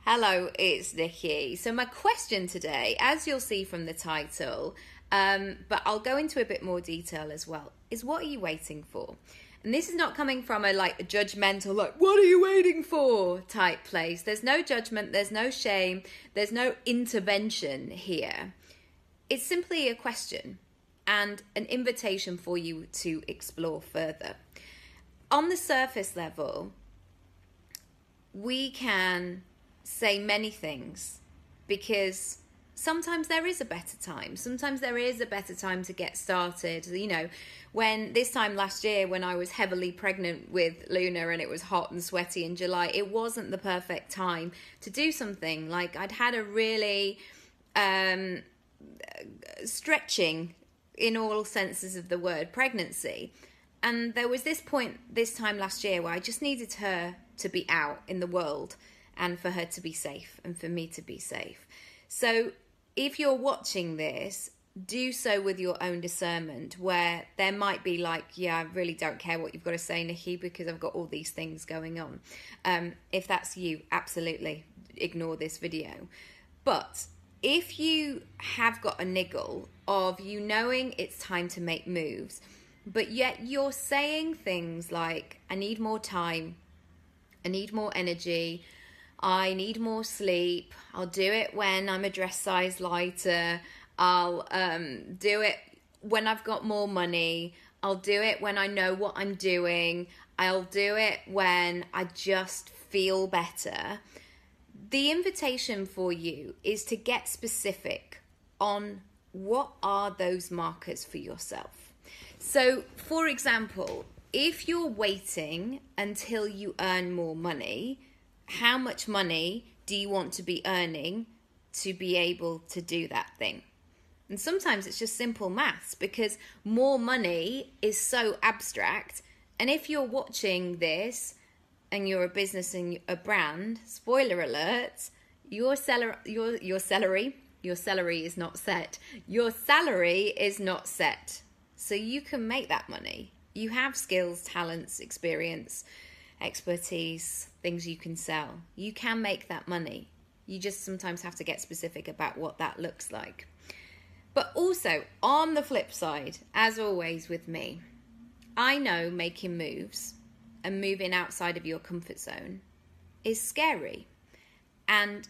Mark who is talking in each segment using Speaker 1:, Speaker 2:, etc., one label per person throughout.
Speaker 1: Hello, it's Nikki. So my question today, as you'll see from the title, but I'll go into a bit more detail as well, is what are you waiting for? And this is not coming from a judgmental, what are you waiting for type place. There's no judgment, there's no shame, there's no intervention here. It's simply a question and an invitation for you to explore further. On the surface level, we can say many things because sometimes there is a better time. Sometimes there is a better time to get started. You know, when this time last year, when I was heavily pregnant with Luna and it was hot and sweaty in July, it wasn't the perfect time to do something. Like I'd had a really stretching, in all senses of the word, pregnancy. And there was this point this time last year where I just needed her to be out in the world and for her to be safe and for me to be safe. So if you're watching this, do so with your own discernment, where there might be I really don't care what you've got to say, Nikki, because I've got all these things going on. If that's you, absolutely ignore this video. But if you have got a niggle of you knowing it's time to make moves, but yet you're saying things like, I need more time, I need more energy, I need more sleep, I'll do it when I'm a dress size lighter, I'll do it when I've got more money, I'll do it when I know what I'm doing, I'll do it when I just feel better. The invitation for you is to get specific on what are those markers for yourself. So, for example, if you're waiting until you earn more money, how much money do you want to be earning to be able to do that thing? And sometimes it's just simple maths, because more money is so abstract. And if you're watching this and you're a business and a brand, spoiler alert, your salary is not set. Your salary is not set. So you can make that money. You have skills, talents, experience, expertise, things you can sell. You can make that money. You just sometimes have to get specific about what that looks like. But also, on the flip side, as always with me, I know making moves and moving outside of your comfort zone is scary. And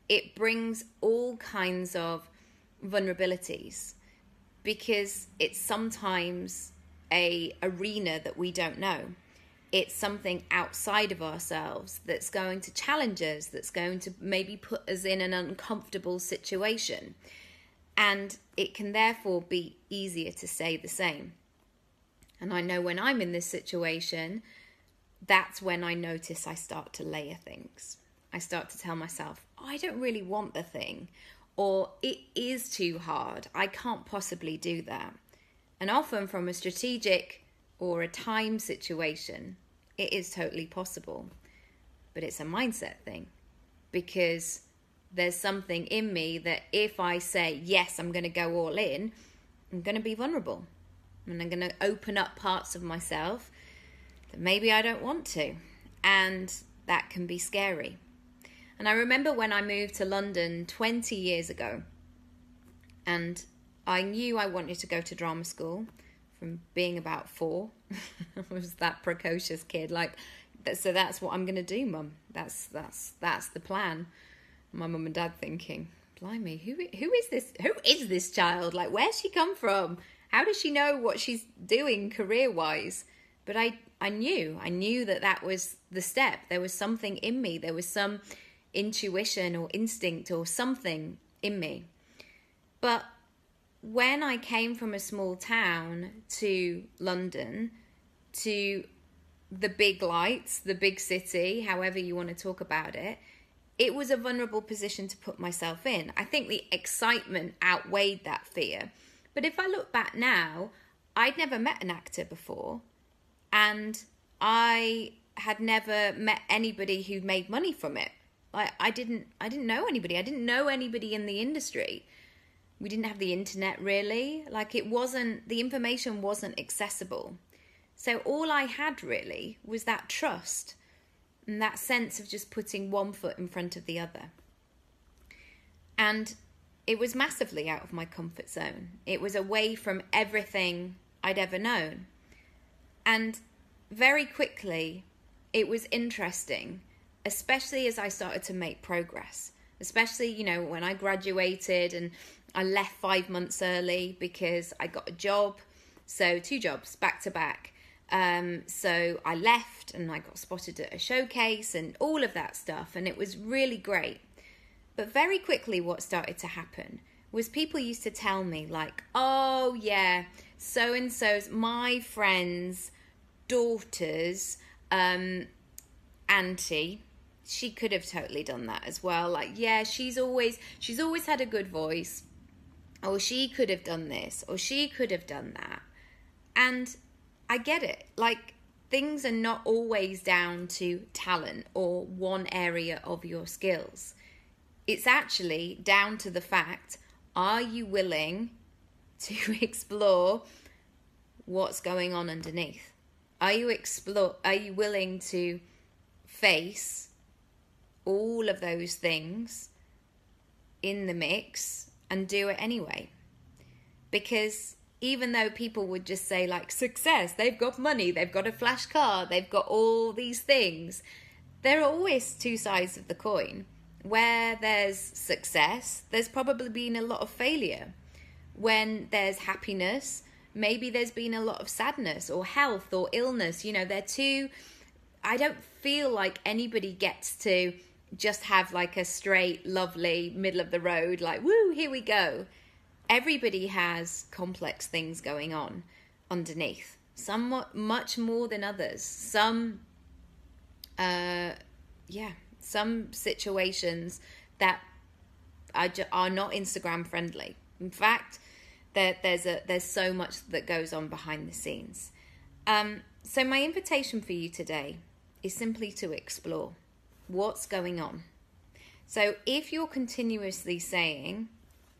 Speaker 1: it brings all kinds of vulnerabilities, because it's sometimes a arena that we don't know. It's something outside of ourselves that's going to challenge us, that's going to maybe put us in an uncomfortable situation. And it can therefore be easier to say the same. And I know when I'm in this situation, that's when I notice I start to layer things. I start to tell myself, I don't really want the thing, or it is too hard, I can't possibly do that. And often from a strategic or a time situation, it is totally possible. But it's a mindset thing, because there's something in me that if I say, yes, I'm going to go all in, I'm going to be vulnerable. And I'm going to open up parts of myself that maybe I don't want to. And that can be scary. And I remember when I moved to London 20 years ago, and I knew I wanted to go to drama school from being about 4. I was that precocious kid. So that's what I'm going to do, Mum. That's the plan. My mum and dad thinking, blimey, who is this? Who is this child? Where's she come from? How does she know what she's doing career-wise? But I knew that was the step. There was something in me. There was some intuition or instinct or something in me. But when I came from a small town to London, to the big lights, the big city, however you want to talk about it, it was a vulnerable position to put myself in. I think the excitement outweighed that fear. But if I look back now, I'd never met an actor before, and I had never met anybody who made money from it. I didn't know anybody. I didn't know anybody in the industry. We didn't have the internet really. The information wasn't accessible. So all I had really was that trust. And that sense of just putting one foot in front of the other. And it was massively out of my comfort zone. It was away from everything I'd ever known. And very quickly, it was interesting, especially as I started to make progress. Especially, you know, when I graduated and I left 5 months early because I got a job. So 2 jobs back to back. So I left and I got spotted at a showcase and all of that stuff. And it was really great. But very quickly what started to happen was people used to tell me like, oh yeah, so-and-so's my friend's daughter's auntie, she could have totally done that as well. Like, yeah, she's always had a good voice. Or she could have done this, or she could have done that. And I get it. Like, things are not always down to talent or one area of your skills. It's actually down to the fact, are you willing to explore what's going on underneath? Are you willing to face all of those things in the mix and do it anyway? Because even though people would just say like success, they've got money, they've got a flash car, they've got all these things, there are always 2 sides of the coin. Where there's success, there's probably been a lot of failure. When there's happiness, maybe there's been a lot of sadness or health or illness. You know, I don't feel like anybody gets to just have like a straight, lovely, middle of the road, like, woo, here we go. Everybody has complex things going on underneath, somewhat much more than others. Some situations that are not Instagram friendly. In fact, there's so much that goes on behind the scenes. So my invitation for you today is simply to explore what's going on. So if you're continuously saying,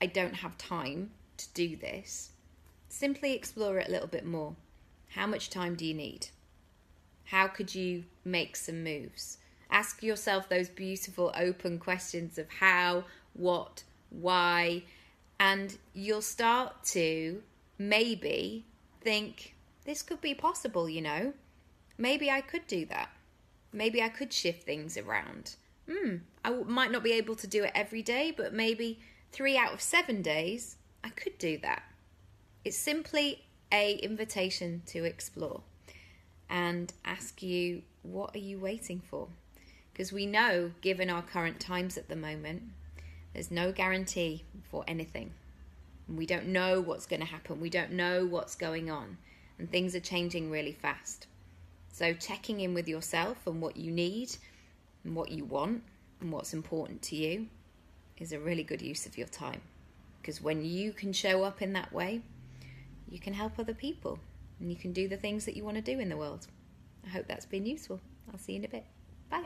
Speaker 1: I don't have time to do this, simply explore it a little bit more. How much time do you need? How could you make some moves? Ask yourself those beautiful open questions of how, what, why, and you'll start to maybe think, this could be possible, you know. Maybe I could do that. Maybe I could shift things around. I might not be able to do it every day, but maybe 3 out of 7 days, I could do that. It's simply an invitation to explore and ask you, what are you waiting for? Because we know, given our current times at the moment, there's no guarantee for anything. We don't know what's going to happen. We don't know what's going on. And things are changing really fast. So checking in with yourself and what you need and what you want and what's important to you is a really good use of your time. Because when you can show up in that way, you can help other people and you can do the things that you want to do in the world. I hope that's been useful. I'll see you in a bit. Bye.